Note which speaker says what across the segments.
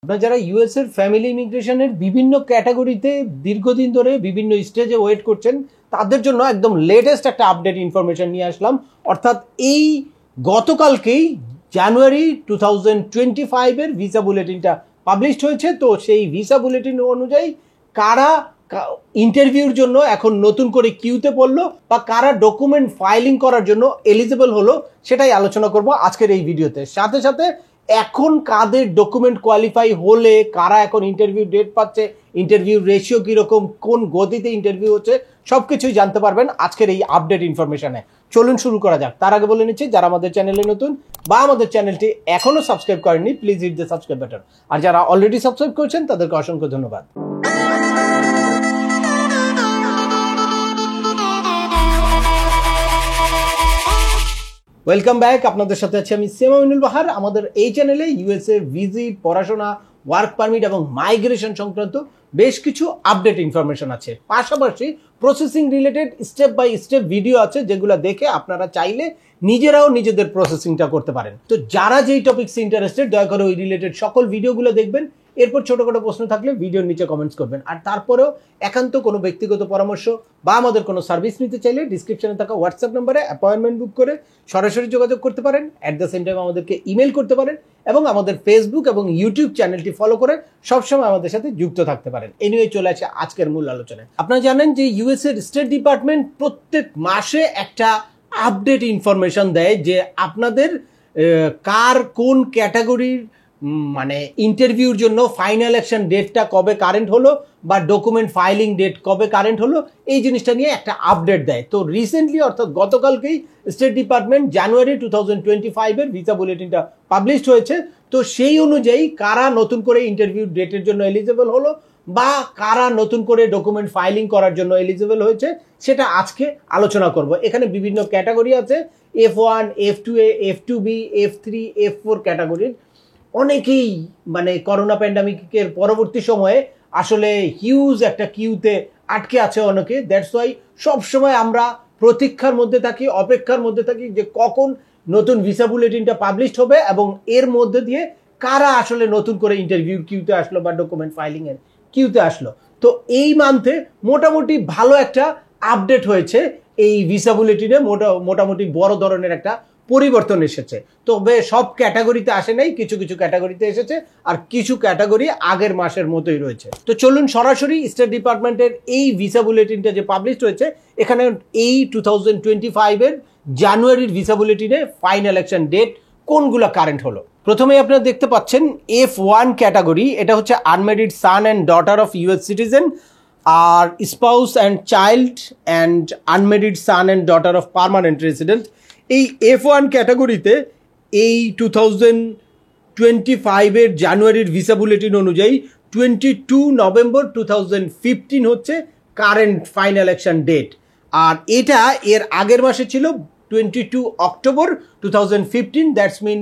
Speaker 1: আপনারা যারা ইউএস এর ফ্যামিলি ইমিগ্রেশনের বিভিন্ন ক্যাটাগরিতে দীর্ঘদিন ধরে বিভিন্ন স্টেজে ওয়েট করছেন তাদের জন্য একদম লেটেস্ট একটা আপডেট ইনফরমেশন নিয়ে আসলাম। অর্থাৎ এই গতকালকেই জানুয়ারি 2025 এর ভিসা বুলেটিনটা পাবলিশড হয়েছে। তো সেই ভিসা বুলেটিন অনুযায়ী কারা ইন্টারভিউর জন্য এখন নতুন করে কিউতে পড়লো বা কারা ডকুমেন্ট ফাইলিং করার জন্য এলিজিবল হলো সেটাই আলোচনা করব আজকের এই ভিডিওতে। সাথে সাথে এখন কাদের ডকুমেন্ট কোয়ালিফাই হলে কারা এখন ইন্টারভিউ ডেট পাচ্ছে, ইন্টারভিউ রেশিও কিরকম, কোন গতিতে ইন্টারভিউ হচ্ছে, সবকিছুই জানতে পারবেন আজকের এই আপডেট ইনফরমেশনে। চলুন শুরু করা যাক। তার আগে বলে নিচ্ছি, যারা আমাদের চ্যানেলে নতুন বা আমাদের চ্যানেলটি এখনো সাবস্ক্রাইব করেননি please hit the subscribe button, আর যারা অলরেডি সাবস্ক্রাইব করেছেন তাদেরকে অসংখ্য ধন্যবাদ। ওয়েলকাম ব্যাক, আপনাদের সাথে আছি আমি সেম আমিনুল বাহার। আমাদের এই চ্যানেলে ইউএসএ ভিজিট, পড়াশোনা, ওয়ার্ক পারমিট এবং মাইগ্রেশন সংক্রান্ত বেশ কিছু আপডেট ইনফরমেশন আছে। পাশাপাশি processing related step by step video আছে যেগুলো দেখে আপনারা চাইলে নিজেরাও নিজেদের প্রসেসিংটা করতে পারেন। তো যারা যেই টপিকস ইন্টারেস্টেড দয়া করে ওই রিলেটেড সকল ভিডিওগুলো দেখবেন। এরপর ছোটখাটো প্রশ্ন থাকলে ভিডিওর নিচে কমেন্টস করবেন। আর তারপরেও একান্ত কোনো ব্যক্তিগত পরামর্শ বা আমাদের কোনো সার্ভিস নিতে চাইলে ডিসক্রিপশনে থাকা হোয়াটসঅ্যাপ নম্বরে অ্যাপয়েন্টমেন্ট বুক করে সরাসরি যোগাযোগ করতে পারেন। অ্যাট দ্য সেম টাইম আমাদেরকে ইমেল করতে পারেন এবং আমাদের ফেসবুক এবং ইউটিউব চ্যানেলটি ফলো করে সবসময় আমাদের সাথে যুক্ত থাকতে পারেন। এই নিয়ে চলে আসে আজকের মূল আলোচনায়। আপনারা জানেন যে ইউএস এর স্টেট ডিপার্টমেন্ট প্রত্যেক মাসে একটা আপডেট ইনফরমেশন দেয় যে আপনাদের কার কোন ক্যাটাগরির মানে ইন্টারভিউর জন্য ফাইনাল অ্যাকশন ডেটটা কবে কারেন্ট হলো বা ডকুমেন্ট ফাইলিং ডেট কবে কারেন্ট হলো, এই জিনিসটা নিয়ে একটা আপডেট দেয়। তো রিসেন্টলি অর্থাৎ গতকালকেই স্টেট ডিপার্টমেন্ট জানুয়ারি 2025 এর ভিসা বুলেটিনটা পাবলিশড হয়েছে। তো সেই অনুযায়ী কারা নতুন করে ইন্টারভিউ ডেটের জন্য এলিজিবল হলো বা কারা নতুন করে ডকুমেন্ট ফাইলিং করার জন্য এলিজিবল হয়েছে সেটা আজকে আলোচনা করব। এখানে বিভিন্ন ক্যাটাগরি আছে, F1, F2A, F2B, F3, F4 ক্যাটাগরির। অনেকেই মানে করোনা প্যান্ডামিকের পরবর্তী সময়ে আসলে হিউজ একটা কিউতে আটকে আছে অনেকে। দ্যাটস ওয়াই সবসময় আমরা প্রতীক্ষার মধ্যে থাকি, অপেক্ষার মধ্যে থাকি যে কখন নতুন ভিসা বুলেটিনটা পাবলিশড হবে এবং এর মধ্যে দিয়ে কারা আসলে নতুন করে ইন্টারভিউ কিউতে আসলো বা ডকুমেন্ট ফাইলিং এর কিউতে আসলো। তো এই মান্থে মোটামুটি ভালো একটা আপডেট হয়েছে এই ভিসা বুলেটিনে। মোটামুটি বড় ধরনের একটা পরিবর্তন এসেছে। তবে সব ক্যাটাগরিতে আসে নাই, কিছু কিছু ক্যাটাগরিতে এসেছে আর কিছু ক্যাটাগরি আগের মাসের মতোই রয়েছে। তো চলুন সরাসরি স্টেট ডিপার্টমেন্টের এই ভিসা বুলেটিনটা যে পাবলিশড হয়েছে এখানে এই 2025 এর জানুয়ারির ভিসা বুলেটিনে ফাইনাল অ্যাকশন ডেট কোনগুলো কারেন্ট হলো। প্রথমেই আপনারা দেখতে পাচ্ছেন F1 ক্যাটাগরি, এটা হচ্ছে unmarried son and daughter of US citizen আর spouse and child and unmarried son and daughter of permanent resident. এই F1 ক্যাটাগরিতে এই 2025 এর জানুয়ারির ভিসা বুলেটিন অনুযায়ী 22 নভেম্বর 2015 হচ্ছে কারেন্ট ফাইনাল অ্যাকশন ডেট। আর এটা এর আগের মাসে ছিল 22 October 2015। That's mean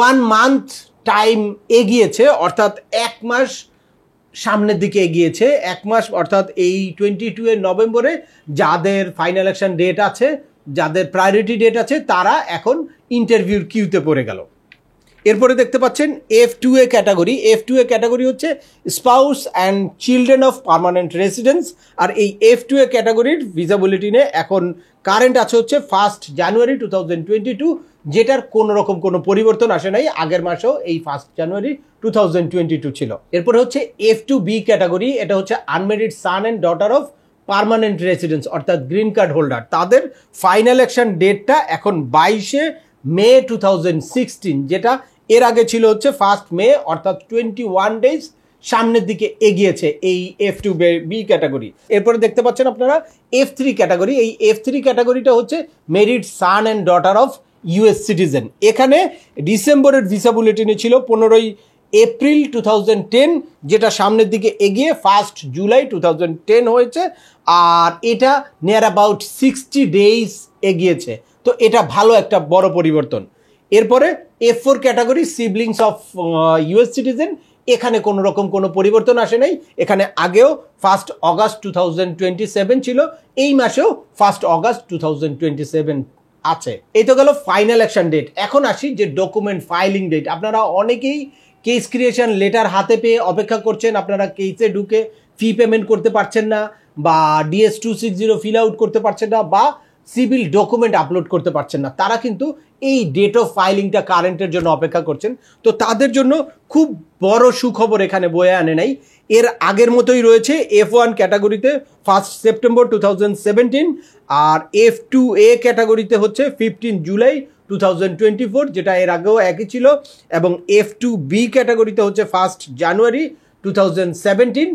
Speaker 1: 1 month time এগিয়েছে, অর্থাৎ 1 মাস সামনের দিকে এগিয়েছে। 1 মাস অর্থাৎ এই 22 নভেম্বরে যাদের ফাইনাল অ্যাকশন ডেট আছে, যাদের প্রায়োরিটি ডেট আছে, তারা এখন ইন্টারভিউর কিউতে পড়ে গেল। এরপরে দেখতে পাচ্ছেন F2A ক্যাটাগরি। F2A ক্যাটাগরি হচ্ছে spouse and children of permanent residence. আর এই F2A ক্যাটাগরির ভিসা বুলেটিনে এখন কারেন্ট আছে হচ্ছে 1 জানুয়ারি 2022, যেটার কোনো রকম কোনো পরিবর্তন আসে নাই। আগের মাসেও এই 1 জানুয়ারি 2022 ছিল। এরপরে হচ্ছে F2B ক্যাটাগরি, এটা হচ্ছে unmarried son and daughter of permanent residence অর্থাৎ গ্রিন কার্ড হোল্ডার। তাদের ফাইনাল অ্যাকশন ডেটটা এখন 22 মে 2016, যেটা এর আগে ছিল হচ্ছে 1 মে, অর্থাৎ 21 ডেজ সামনের দিকে এগিয়েছে এই F2B ক্যাটাগরি। এরপরে দেখতে পাচ্ছেন আপনারা F3 ক্যাটাগরি। এই F3 ক্যাটাগরিটা হচ্ছে married son and daughter of US citizen. এখানে ডিসেম্বরের ভিসা বুলেটিনে ছিল 15 এপ্রিল 2010, যেটা সামনের দিকে এগিয়ে 1 জুলাই 2010 হয়েছে। আর এটা নিয়ার অ্যাবাউট 60 ডেজ এগিয়েছে। তো এটা ভালো একটা বড় পরিবর্তন। এরপরে F4 category siblings of US citizen. এখানে কোনো রকম কোনো পরিবর্তন আসে নাই। এখানে আগেও 1 অগাস্ট 2027 ছিল, এই মাসেও 1 অগাস্ট 2027 আছে। এই তো গেল ফাইনাল অ্যাকশন ডেট। এখন আসি যে ডকুমেন্ট ফাইলিং ডেট। আপনারা অনেকেই কেস ক্রিয়েশন লেটার হাতে পেয়ে অপেক্ষা করছেন, আপনারা কেসে ঢুকে ফি পেমেন্ট করতে পারছেন না, বা DS-260 ফিল আউট করতে পারছেন না, বা সিভিল ডকুমেন্ট আপলোড করতে পারছেন না, তারা কিন্তু এই ডেট অফ ফাইলিংটা কারেন্টের জন্য অপেক্ষা করছেন। তো তাদের জন্য খুব বড় সুখবর এখানে বয়ে আনে নাই। এর আগের মতোই রয়েছে F1 ক্যাটাগরিতে 1 সেপ্টেম্বর 2017, আর F2A ক্যাটাগরিতে হচ্ছে 15 জুলাই 2024, যেটা এর আগেও একই ছিল, এবং F2B ক্যাটাগরিতে হচ্ছে 1 জানুয়ারি 2017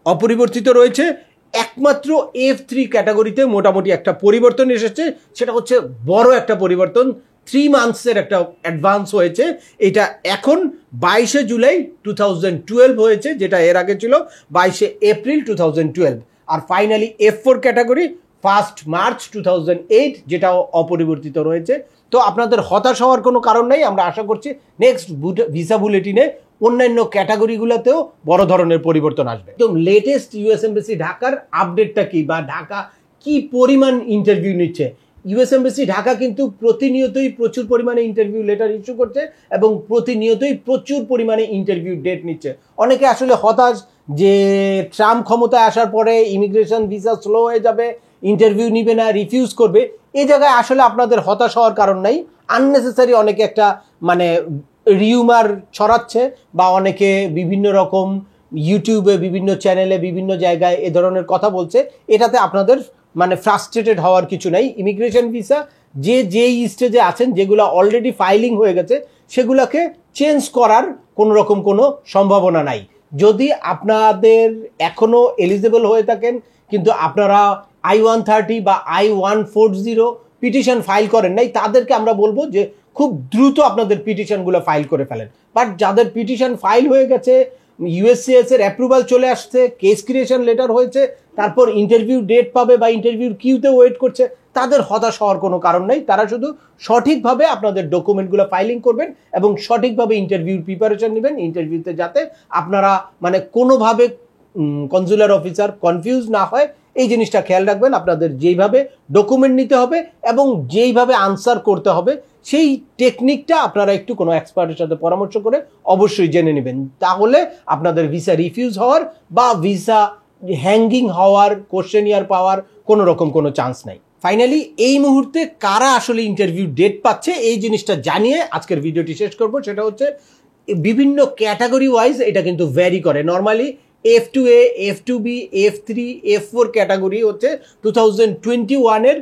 Speaker 1: অপরিবর্তিত রয়েছে। একমাত্র F3 ক্যাটাগরিতে মোটামুটি একটা পরিবর্তন এসেছে, সেটা হচ্ছে বড় একটা পরিবর্তন, 3 মান্থসের একটা অ্যাডভান্স হয়েছে। এটা এখন 22 জুলাই 2012 হয়েছে, যেটা এর আগে ছিল 22 এপ্রিল 2012। আর ফাইনালি F4 ক্যাটাগরি 1 মার্চ 2008, যেটাও অপরিবর্তিত রয়েছে। তো আপনাদের হতাশ হওয়ার কোনো কারণ নাই। আমরা আশা করছি নেক্সট ভিসা বুলেটিনে অন্যান্য ক্যাটাগরিগুলোতেও বড় ধরনের পরিবর্তন আসবে। একদম লেটেস্ট ইউএস এমবাসি ঢাকার আপডেটটা কি, বা ঢাকা কি পরিমাণ ইন্টারভিউ নিচ্ছে। ইউএস এমবাসি ঢাকা কিন্তু প্রতিনিয়তই প্রচুর পরিমাণে ইন্টারভিউ লেটার ইস্যু করছে এবং প্রতিনিয়তই প্রচুর পরিমাণে ইন্টারভিউ ডেট নিচ্ছে। অনেকে আসলে হতাশ যে ট্রাম্প ক্ষমতায় আসার পরে ইমিগ্রেশন ভিসা স্লো হয়ে যাবে, ইন্টারভিউ নিবে না, রিফিউজ করবে। এই জায়গায় আসলে আপনাদের হতাশ হওয়ার কারণ নাই। আননেসেসারি অনেকে একটা মানে রিউমার ছড়াচ্ছে, বা অনেকে বিভিন্ন রকম ইউটিউবে বিভিন্ন চ্যানেলে বিভিন্ন জায়গায় এ ধরনের কথা বলছে। এটাতে আপনাদের মানে ফ্রাস্ট্রেটেড হওয়ার কিছু নাই। ইমিগ্রেশন ভিসা যেই স্টেজে আছেন, যেগুলো অলরেডি ফাইলিং হয়ে গেছে, সেগুলোকে চেঞ্জ করার কোনো রকম কোনো সম্ভাবনা নাই। যদি আপনাদের এখনও এলিজেবল হয়ে থাকেন কিন্তু আপনারা I-130 বা I-140 পিটিশন ফাইল করেন নাই, তাদেরকে আমরা বলবো যে খুব দ্রুত আপনাদের পিটিশনগুলো ফাইল করে ফেলেন। বাট যাদের পিটিশন ফাইল হয়ে গেছে, USCIS এর অ্যাপ্রুভাল চলে আসছে, কেস ক্রিয়েশন লেটার হয়েছে, তারপর ইন্টারভিউ ডেট পাবে বা ইন্টারভিউর কিউতে ওয়েট করছে, তাদের হতাশ হওয়ার কোনো কারণ নেই। তারা শুধু সঠিকভাবে আপনাদের ডকুমেন্টগুলো ফাইলিং করবেন এবং সঠিকভাবে ইন্টারভিউর প্রিপারেশন নেবেন, ইন্টারভিউতে যাতে আপনারা মানে কোনোভাবে কনসুলার অফিসার কনফিউজ না হয়, এই জিনিসটা খেয়াল রাখবেন। আপনাদের যেইভাবে ডকুমেন্ট নিতে হবে এবং যেইভাবে আনসার করতে হবে, সেই টেকনিকটা আপনারা একটু কোনো এক্সপার্টের সাথে পরামর্শ করে অবশ্যই জেনে নেবেন। তাহলে আপনাদের ভিসা রিফিউজ হওয়ার বা ভিসা হ্যাঙ্গিং হওয়ার, কোশ্চেনিয়ার পাওয়ার কোনো রকম কোনো চান্স নাই। ফাইনালি এই মুহূর্তে কারা আসলে ইন্টারভিউ ডেট পাচ্ছে, এই জিনিসটা জানিয়ে আজকের ভিডিওটি শেষ করব। সেটা হচ্ছে বিভিন্ন ক্যাটাগরি ওয়াইজ এটা কিন্তু ভ্যারি করে। Normally F2A, F2B, F3, F4 category হচ্ছে 2021-এর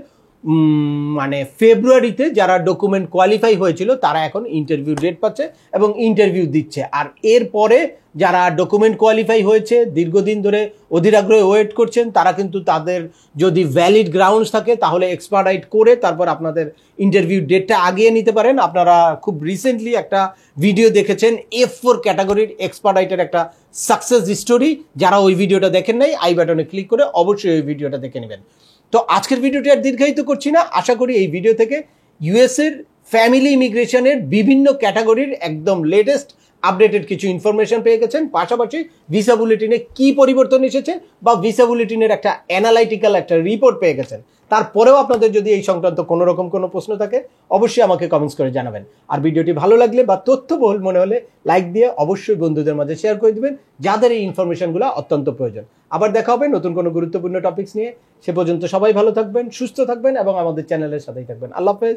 Speaker 1: মানে ফেব্রুয়ারিতে যারা ডকুমেন্ট কোয়ালিফাই হয়েছিল তারা এখন ইন্টারভিউ ডেট পাচ্ছে এবং ইন্টারভিউ দিচ্ছে। আর এরপরে যারা ডকুমেন্ট কোয়ালিফাই হয়েছে, দীর্ঘদিন ধরে অধীর আগ্রহে ওয়েট করছেন, তারা কিন্তু তাদের যদি ভ্যালিড গ্রাউন্ডস থাকে তাহলে এক্সপার্টাইট করে তারপর আপনাদের ইন্টারভিউ ডেটটা আগিয়ে নিতে পারেন। আপনারা খুব রিসেন্টলি একটা ভিডিও দেখেছেন F4 ক্যাটাগরির এক্সপার্টাইটের একটা সাকসেস স্টোরি। যারা ওই ভিডিওটা দেখেন নাই, আই বাটনে ক্লিক করে অবশ্যই ওই ভিডিওটা দেখে নেবেন। তো আজকের ভিডিওটি আর দীর্ঘায়িত করছি না। আশা করি এই ভিডিও থেকে ইউএসের ফ্যামিলি ইমিগ্রেশনের বিভিন্ন ক্যাটাগরির একদম লেটেস্ট আপডেটেড কিছু ইনফরমেশন পেয়ে গেছেন। পাশাপাশি ভিসা বুলেটিনে কি পরিবর্তন এসেছে বা ভিসা বুলেটিনের একটা অ্যানালাইটিক্যাল একটা রিপোর্ট পেয়ে গেছেন। তারপরেও আপনাদের যদি এই সংক্রান্ত কোনো রকম কোনো প্রশ্ন থাকে অবশ্যই আমাকে কমেন্টস করে জানাবেন। আর ভিডিওটি ভালো লাগলে বা তথ্যবহুল মনে হলে লাইক দিয়ে অবশ্যই বন্ধুদের মাঝে শেয়ার করে দিবেন, যাদের এই ইনফরমেশনগুলো অত্যন্ত প্রয়োজন। আবার দেখা হবে নতুন কোনো গুরুত্বপূর্ণ টপিকস নিয়ে। সে পর্যন্ত সবাই ভালো থাকবেন, সুস্থ থাকবেন এবং আমাদের চ্যানেলের সাথেই থাকবেন। আল্লাহ হাফেজ।